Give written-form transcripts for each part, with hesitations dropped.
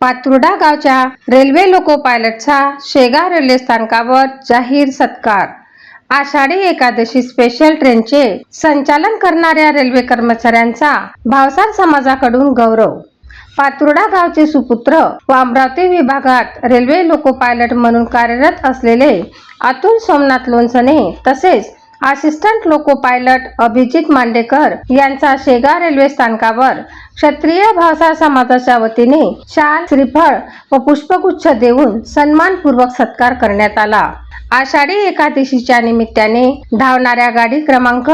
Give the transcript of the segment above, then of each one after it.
पातुर्डा गावच्या railway loco पायलटचा Shegaon railway स्थानकावर जाहीर सत्कार। आषाढी एकादशी स्पेशल ट्रेनचे संचालन करणाऱ्या रेल्वे कर्मचाऱ्यांचा भावसार समाजाकडून गौरव। पातुर्डा गावचे सुपुत्र व अमरावती विभागात रेल्वे लोको पायलट म्हणून कार्यरत असलेले अतुल सोमनाथ लोणसने तसेच assistant loco pilot Abhijit Mandekar यांचा शेगाव रेल्वे स्थानकावर क्षत्रिय भावसार समाजाच्या वतीने शाल, श्रीफळ व पुष्पगुच्छ देऊन सन्मानपूर्वक सत्कार करण्यात आला। आषाढी एकादशीच्या निमित्ताने धावणाऱ्या गाडी क्रमांक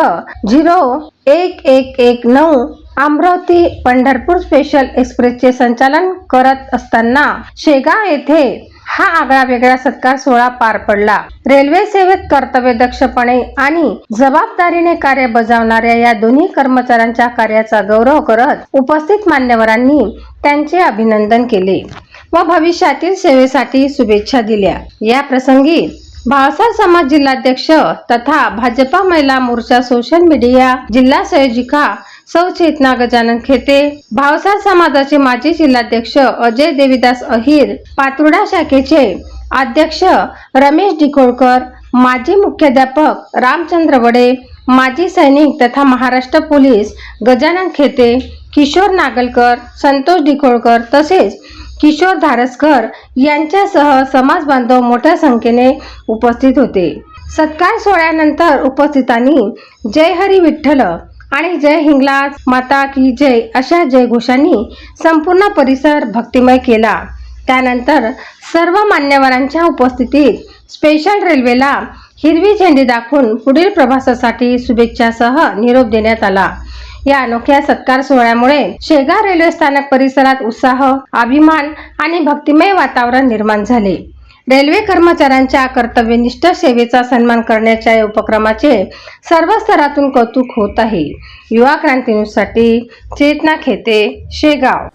0119 अमरावती पंढरपूर स्पेशल एक्सप्रेसचे संचालन करत असताना शेगाव येथे हा आगळावेगळा सत्कार सोहळा पार पडला। रेल्वे सेवेत कर्तव्यदक्षपणे आणि जबाबदारीने कार्य बजावणाऱ्या या दोन्ही कर्मचाऱ्यांच्या कार्याचा गौरव करत उपस्थित मान्यवरांनी त्यांचे अभिनंदन केले व भविष्यातील सेवेसाठी शुभेच्छा दिल्या। या प्रसंगी भावसार समाज जिल्हाध्यक्ष तथा भाजपा महिला मोर्चा सोशल मीडिया जिल्हा संयोजिका सौ चेतना गजानन खेते, भावसार समाजाचे माजी जिल्हाध्यक्ष अजय देवीदास अहिर, पातुर्डा शाखेचे अध्यक्ष रमेश डिकोळकर, माजी मुख्याध्यापक रामचंद्र वडे, माजी सैनिक तथा महाराष्ट्र पोलीस गजानन खेते, किशोर नागलकर, संतोष डिकोळकर तसेच किशोर धारसकर यांच्यासह समाज बांधव मोठ्या संख्येने उपस्थित होते। सत्कार सोहळ्यानंतर उपस्थितांनी जय हरी विठ्ठल आणि जय हिंगलाज माता की जय अशा जयघोषांनी संपूर्ण परिसर भक्तिमय केला। त्यानंतर सर्व मान्यवरांच्या उपस्थितीत स्पेशल रेल्वेला हिरवी झेंडी दाखवून पुढील प्रवासासाठी शुभेच्छासह निरोप देण्यात आला। या अनोख्या सत्कार सोहळ्यामुळे शेगाव रेल्वे स्थानक परिसरात उत्साह, अभिमान आणि भक्तिमय वातावरण निर्माण झाले। रेल्वे कर्मचाऱ्यांच्या कर्तव्यनिष्ठ सेवेचा सन्मान करण्याच्या या उपक्रमाचे सर्व स्तरातून कौतुक होत आहे। युवा क्रांती न्यूजसाठी चेतना खेते, शेगाव।